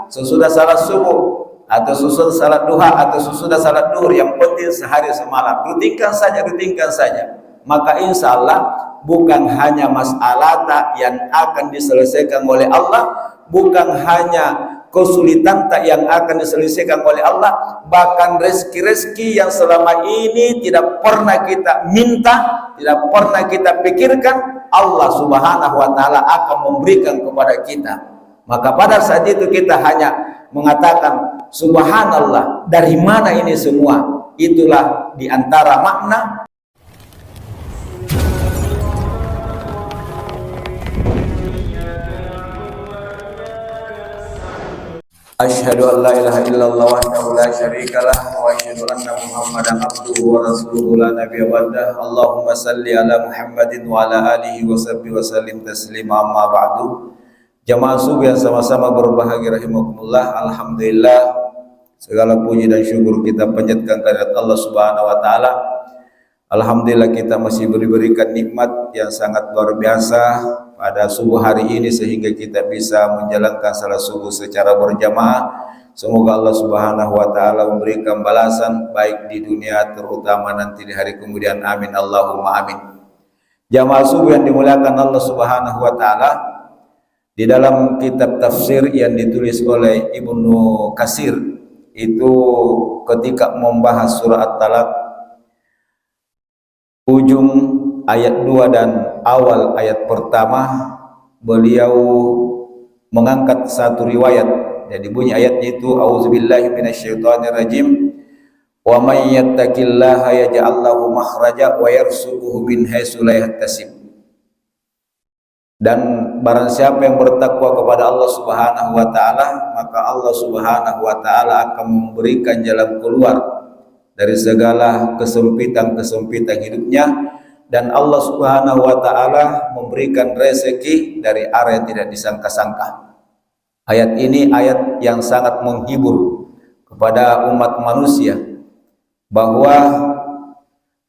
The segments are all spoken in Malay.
sesudah salat subuh atau sesudah salat duha atau sesudah salat duhur, yang penting sehari semalam. Rutinkan saja, rutinkan saja. Maka insya Allah bukan hanya masalah yang akan diselesaikan oleh Allah, bukan hanya kesulitan yang akan diselesaikan oleh Allah, bahkan rezeki-rezeki yang selama ini tidak pernah kita minta, tidak pernah kita pikirkan, Allah Subhanahu wa Ta'ala akan memberikan kepada kita. Maka pada saat itu kita hanya mengatakan subhanallah, dari mana ini semua? Itulah diantara makna Asyhadu an la ilaha illallah wahdahu la syarikalah wa asyhadu anna Muhammadan abduhu wa rasuluhu la nabiyya ba'dah. Allahumma salli ala Muhammadin wa ala alihi wa sahbihi wa sallim taslima, amma ba'du. Jamaah subuh yang sama-sama berbahagia rahimakumullah. Alhamdulillah, segala puji dan syukur kita panjatkan kehadirat Allah Subhanahu wa taala. Alhamdulillah kita masih diberikan nikmat yang sangat luar biasa pada subuh hari ini sehingga kita bisa menjalankan salat subuh secara berjamaah. Semoga Allah Subhanahu wa taala memberikan balasan baik di dunia terutama nanti di hari kemudian. Amin Allahumma amin. Jamaah subuh yang dimuliakan Allah Subhanahu wa taala, di dalam kitab tafsir yang ditulis oleh Ibnu Katsir itu ketika membahas surah At-Talaq, ujung ayat 2 dan awal ayat pertama, beliau mengangkat satu riwayat. Jadi bunyi ayatnya itu auzubillahi minasyaitonirrajim, wa may yattaqillaha yaj'al lahu makhraja wa yarzuquhu min haitsu la yahtasib. Dan barang siapa yang bertakwa kepada Allah Subhanahu wa taala, maka Allah Subhanahu wa taala akan memberikan jalan keluar dari segala kesempitan-kesempitan hidupnya, dan Allah Subhanahu wa taala memberikan rezeki dari arah yang tidak disangka-sangka. Ayat ini ayat yang sangat menghibur kepada umat manusia, bahwa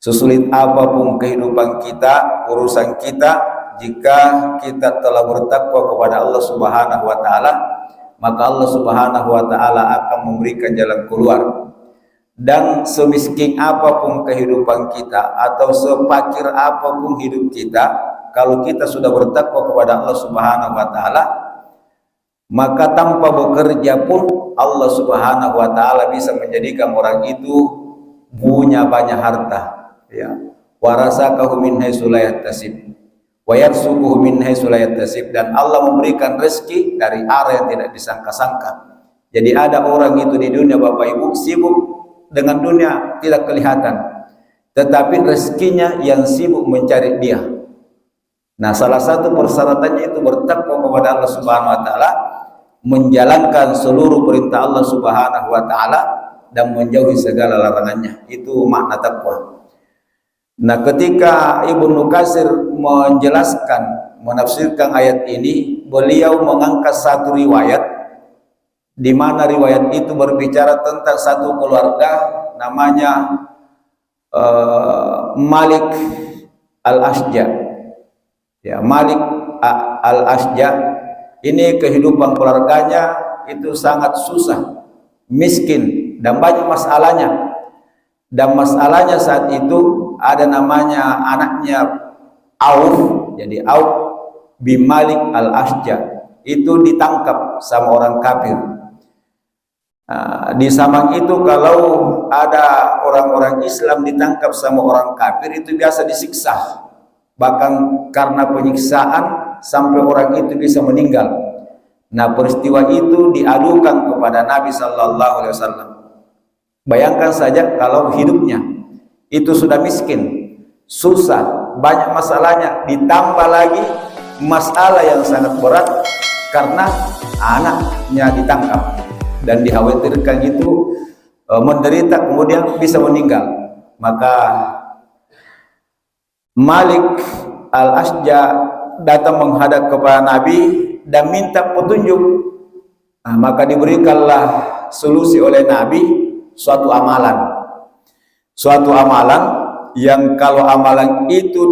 sesulit apapun kehidupan kita, urusan kita, jika kita telah bertakwa kepada Allah Subhanahu wa taala, maka Allah Subhanahu wa taala akan memberikan jalan keluar. Dan semiskin apapun kehidupan kita atau sepakir apapun hidup kita, kalau kita sudah bertakwa kepada Allah Subhanahu wa taala, maka tanpa bekerja pun Allah Subhanahu wa taala bisa menjadikan orang itu punya banyak harta, ya. Warasakahu min haitsu la yahtasib wa yarzuquhu min haitsu la yahtasib, dan Allah memberikan rezeki dari arah yang tidak disangka-sangka. Jadi ada orang itu di dunia Bapak Ibu sibuk dengan dunia tidak kelihatan, tetapi rezekinya yang sibuk mencari dia. Nah, salah satu persyaratannya itu bertakwa kepada Allah Subhanahu wa taala, menjalankan seluruh perintah Allah Subhanahu wa taala dan menjauhi segala larangannya. Itu makna takwa. Nah, ketika Ibnu Katsir menjelaskan, menafsirkan ayat ini, beliau mengangkat satu riwayat, di mana riwayat itu berbicara tentang satu keluarga namanya Malik Al-Asja. Ya, Malik Al-Asja ini kehidupan keluarganya itu sangat susah, miskin, dan banyak masalahnya. Dan masalahnya saat itu ada namanya anaknya Auf, jadi Auf bin Malik Al-Asja itu ditangkap sama orang kafir. Di zaman itu kalau ada orang-orang Islam ditangkap sama orang kafir itu biasa disiksa, bahkan karena penyiksaan sampai orang itu bisa meninggal. Nah, peristiwa itu diadukan kepada Nabi Sallallahu Alaihi Wasallam. Bayangkan saja kalau hidupnya itu sudah miskin, susah, banyak masalahnya, ditambah lagi masalah yang sangat berat karena anaknya ditangkap dan dikhawatirkan itu menderita kemudian bisa meninggal. Maka Malik Al-Asja datang menghadap kepada Nabi dan minta petunjuk. Nah, maka diberikanlah solusi oleh Nabi suatu amalan yang kalau amalan itu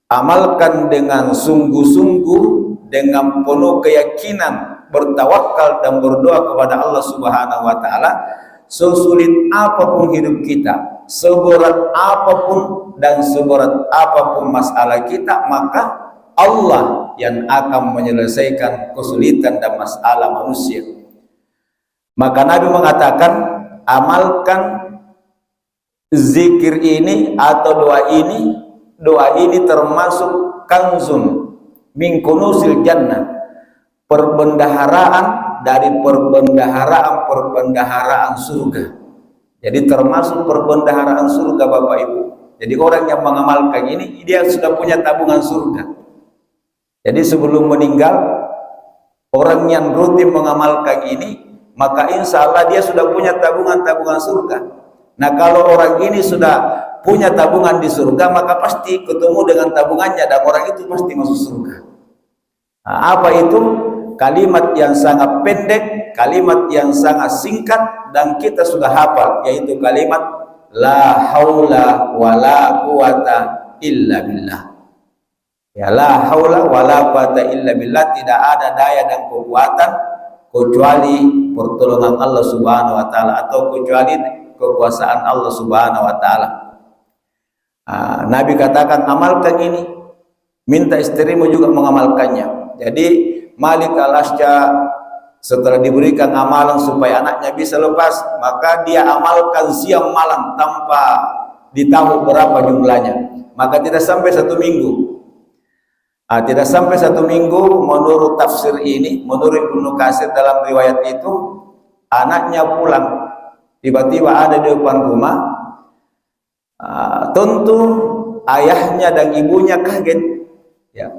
diamalkan dengan sungguh-sungguh, dengan penuh keyakinan bertawakal dan berdoa kepada Allah Subhanahu wa taala, sesulit apapun hidup kita, seberat apapun dan seberat apapun masalah kita, maka Allah yang akan menyelesaikan kesulitan dan masalah manusia. Maka Nabi mengatakan, amalkan zikir ini atau doa ini. Doa ini termasuk kanzun min kunusil jannah, perbendaharaan dari perbendaharaan surga. Jadi termasuk perbendaharaan surga, Bapak Ibu. Jadi orang yang mengamalkan ini, dia sudah punya tabungan surga. Jadi sebelum meninggal, orang yang rutin mengamalkan ini, maka insya Allah dia sudah punya tabungan surga. Nah, kalau orang ini sudah punya tabungan di surga, maka pasti ketemu dengan tabungannya dan orang itu pasti masuk surga. Nah, apa itu? Kalimat yang sangat pendek, kalimat yang sangat singkat, dan kita sudah hafal, yaitu kalimat la haula wala quwata illa billah. Ya, la haula wala quwata illa billah, tidak ada daya dan kekuatan kecuali pertolongan Allah Subhanahu wa taala, atau kecuali kekuasaan Allah Subhanahu wa taala. Nabi katakan, amalkan ini, minta istrimu juga mengamalkannya. Jadi Malik al-Ashja setelah diberikan amalan supaya anaknya bisa lepas, maka dia amalkan siang malam tanpa ditahu berapa jumlahnya. Maka tidak sampai 1 minggu. Tidak sampai 1 minggu menurut tafsir ini, menurut Ibnu Katsir dalam riwayat itu, anaknya pulang. Tiba-tiba ada di depan rumah. Tentu ayahnya dan ibunya kaget. Ya,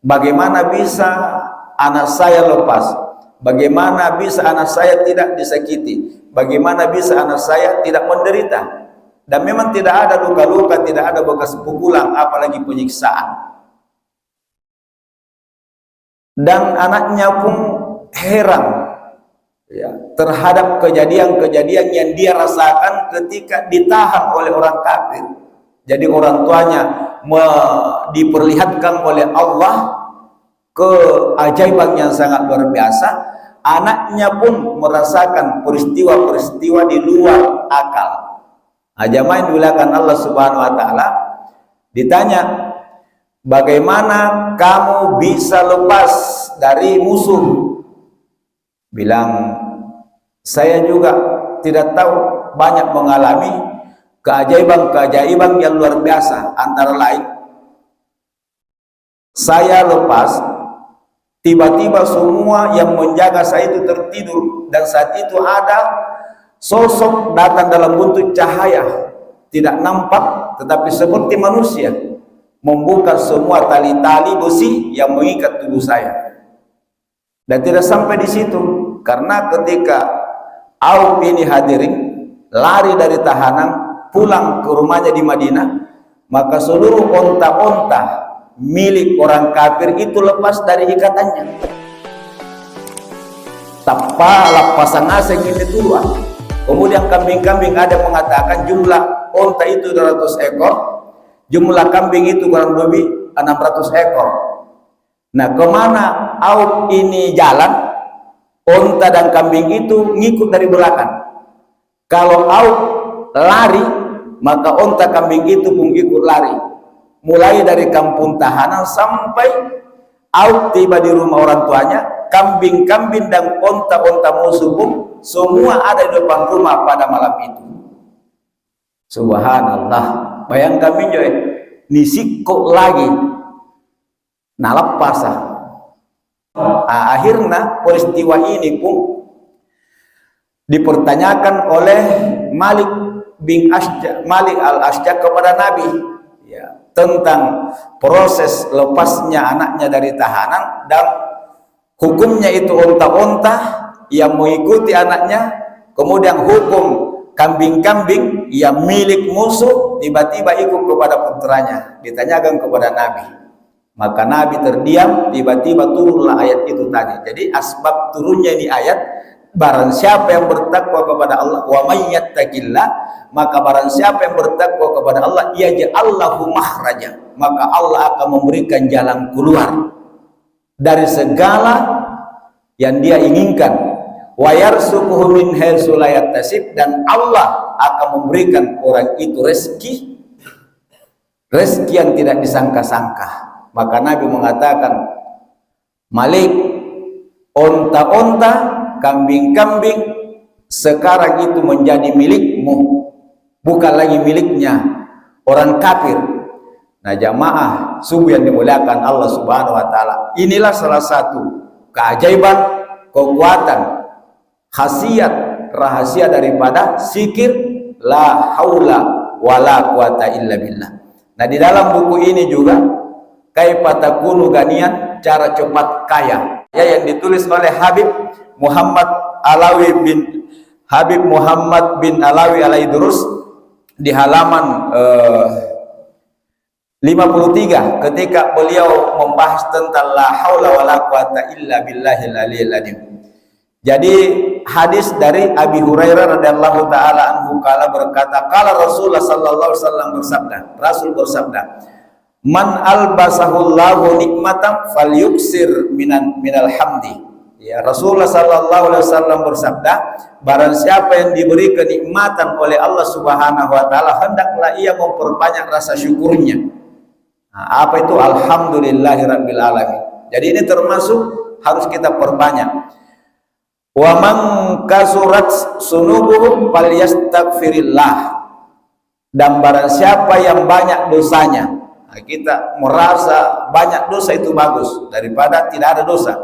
bagaimana bisa anak saya lepas? Bagaimana bisa anak saya tidak disakiti? Bagaimana bisa anak saya tidak menderita? Dan memang tidak ada luka-luka, tidak ada bekas pukulan, apalagi penyiksaan. Dan anaknya pun heran, ya, terhadap kejadian-kejadian yang dia rasakan ketika ditahan oleh orang kafir. Jadi orang tuanya diperlihatkan oleh Allah keajaiban yang sangat luar biasa. Anaknya pun merasakan peristiwa-peristiwa di luar akal. Jamaah dimuliakan Allah Subhanahu wa taala, ditanya, bagaimana kamu bisa lepas dari musuh? Bilang, saya juga tidak tahu, banyak mengalami keajaiban-keajaiban yang luar biasa. Antara lain, saya lepas, tiba-tiba semua yang menjaga saya itu tertidur, dan saat itu ada sosok datang dalam bentuk cahaya, tidak nampak tetapi seperti manusia, membuka semua tali-tali besi yang mengikat tubuh saya. Dan tidak sampai di situ, karena ketika Auf ini hadirin lari dari tahanan pulang ke rumahnya di Madinah, maka seluruh onta-onta milik orang kafir itu lepas dari ikatannya. Tapalah pasang asing ini turun. Kemudian kambing-kambing, ada mengatakan jumlah onta itu 200 ekor, jumlah kambing itu kurang lebih 600 ekor. Nah, kemana Auf ini jalan, onta dan kambing itu ngikut dari belakang. Kalau Auf lari, maka onta kambing itu pun ikut lari. Mulai dari kampung tahanan sampai Auf tiba di rumah orang tuanya, kambing-kambing dan onta-onta musuh pun semua ada di depan rumah pada malam itu. Subhanallah. Bayangkan minjoy, nisikko lagi nalap pasah. Akhirnya peristiwa ini pun dipertanyakan oleh Malik al-Ashja kepada Nabi, ya, tentang proses lepasnya anaknya dari tahanan dan hukumnya itu onta-onta yang mengikuti anaknya, kemudian hukum kambing-kambing yang milik musuh tiba-tiba ikut kepada putranya. Ditanyakan kepada Nabi, maka Nabi terdiam. Tiba-tiba turunlah ayat itu tadi. Jadi asbab turunnya ini ayat, barang siapa yang bertakwa kepada Allah, wa may yattaqillah, maka barang siapa yang bertakwa kepada Allah, yaj'allahu makhraja, maka Allah akan memberikan jalan keluar dari segala yang dia inginkan, wa yarzuquhu min haitsu la yahtasib, dan Allah akan memberikan orang itu rezeki yang tidak disangka-sangka. Maka Nabi mengatakan, Malik, onta-onta, kambing-kambing sekarang itu menjadi milikmu, bukan lagi miliknya orang kafir. Nah, jamaah subuh yang dimuliakan Allah Subhanahu wa taala, inilah salah satu keajaiban, kekuatan, khasiat, rahasia daripada zikir la haula wala quwata illa billah. Nah, di dalam buku ini juga Kaifa takunu ganiyan, cara cepat kaya, ya, yang ditulis oleh Habib Muhammad bin Alawi Al-Idrus di halaman 53 ketika beliau membahas tentang la haula wala quwata illa billahil aliyil azim. Jadi hadis dari Abi Hurairah radhiyallahu taala anhu kala berkata, kala Rasulullah sallallahu alaihi wasallam bersabda, Rasul bersabda, man albasahullahu nikmatan falyuksir minal hamdi. Ya, Rasulullah sallallahu alaihi wasallam bersabda, barang siapa yang diberi kenikmatan oleh Allah Subhanahu wa taala, hendaklah ia memperbanyak rasa syukurnya. Nah, apa itu? Alhamdulillahirabbil alamin. Jadi ini termasuk harus kita perbanyak. Wa man kasurat sunubuhu falyastaghfirillah. Dan barang siapa yang banyak dosanya, nah, kita merasa banyak dosa itu bagus daripada tidak ada dosa,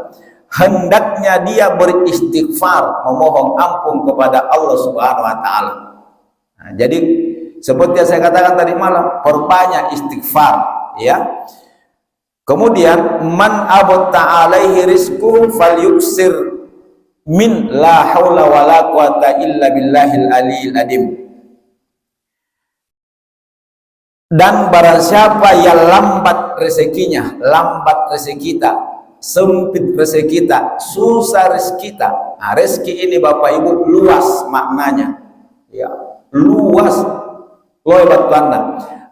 hendaknya dia beristighfar, memohon ampun kepada Allah Subhanahu wa taala. Nah, jadi seperti yang saya katakan tadi malam, perbanyak istighfar, ya. Kemudian man abta alaihi rizquhu falyuksir min la haula wala quwata illa billahil aliyil azim. Dan barang siapa yang lambat rezekinya, lambat rezeki kita, sempit rezeki kita, susah rezeki kita. Nah, rezeki ini Bapak Ibu luas maknanya, ya, luas, lebat tanda.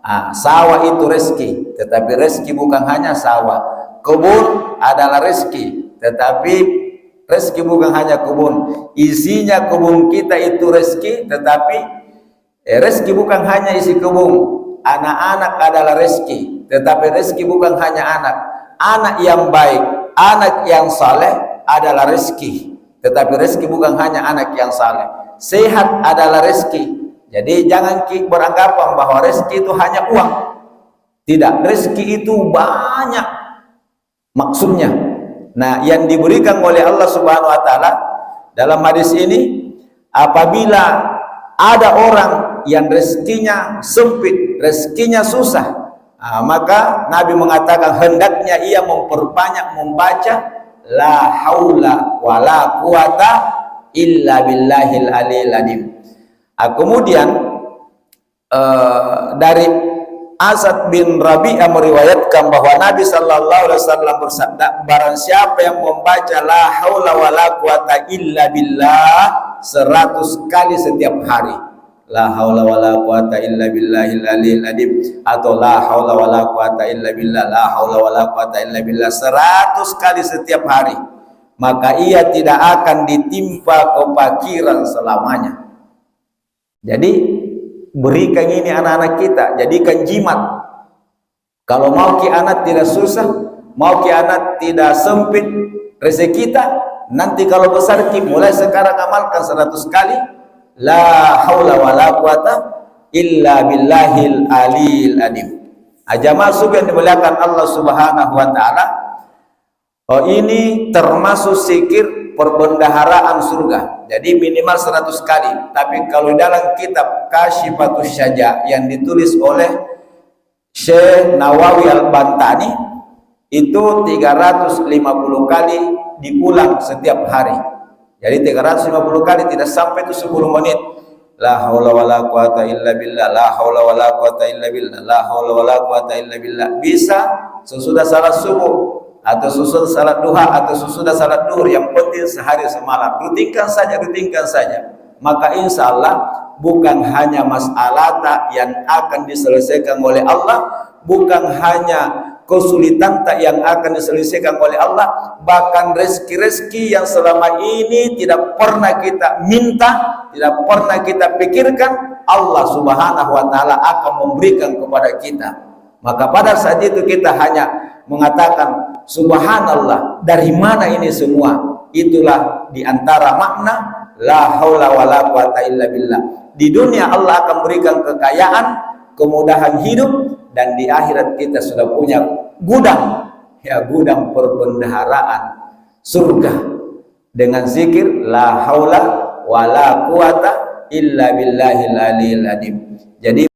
Nah, sawah itu rezeki, tetapi rezeki bukan hanya sawah. Kebun adalah rezeki, tetapi rezeki bukan hanya kebun. Isinya kebun kita itu rezeki, tetapi rezeki bukan hanya isi kebun. Anak-anak adalah rezeki, tetapi rezeki bukan hanya anak. Anak yang baik, anak yang saleh adalah rezeki, tetapi rezeki bukan hanya anak yang saleh. Sehat adalah rezeki. Jadi jangan beranggapan bahwa rezeki itu hanya uang. Tidak, rezeki itu banyak maksudnya. Nah, yang diberikan oleh Allah Subhanahu wa taala dalam hadis ini, apabila ada orang yang rezekinya sempit, rezekinya susah, maka Nabi mengatakan hendaknya ia memperbanyak membaca la haula wala quwata illa billahil aliyil azim. Kemudian dari Asad bin Rabi'ah meriwayatkan bahwa Nabi sallallahu alaihi wasallam bersabda, barang siapa yang membaca la haula wala quwata illa billah 100 kali setiap hari, la haula wala quwata illa billahil aliyil azim, atau la haula wala quwata illa billah, la haula wala quwata illa billah 100 kali setiap hari, maka ia tidak akan ditimpa kefakiran selamanya. Jadi berikan ini anak-anak kita, jadikan jimat. Kalau mau ki anak tidak susah, mau ki anak tidak sempit rezeki kita, nanti kalau besar ki mulai sekarang amalkan 100 kali la haula wala quwata illa billahil aliyil azim. Jamaah subuh yang dimuliakan Allah Subhanahu wa taala, ini termasuk zikir perbendaharaan surga. Jadi minimal 100 kali. Tapi kalau dalam kitab Kasyifatus Syaja yang ditulis oleh Syekh Nawawi Al-Bantani, itu 350 kali diulang setiap hari. Jadi 350 kali, tidak sampai itu 10 menit. La haula wala quwata illa billah, la haula wala quwata illa billah, la haula wala quwata illa billah. Bisa sesudah salat subuh, atau sesudah salat duha, atau sesudah salat duhur, yang penting sehari semalam. Rutinkan saja, rutinkan saja. Maka insya Allah bukan hanya masalah yang akan diselesaikan oleh Allah, bukan hanya kesulitan yang akan diselesaikan oleh Allah, bahkan rezeki-rezeki yang selama ini tidak pernah kita minta, tidak pernah kita pikirkan, Allah Subhanahu wa taala akan memberikan kepada kita. Maka pada saat itu kita hanya mengatakan subhanallah, dari mana ini semua? Itulah diantara makna la haula wala quwata illa billah. Di dunia Allah akan berikan kekayaan, kemudahan hidup, dan di akhirat kita sudah punya gudang, ya, gudang perbendaharaan surga dengan zikir la haula wala quwata illa billahil aliyil azim. Jadi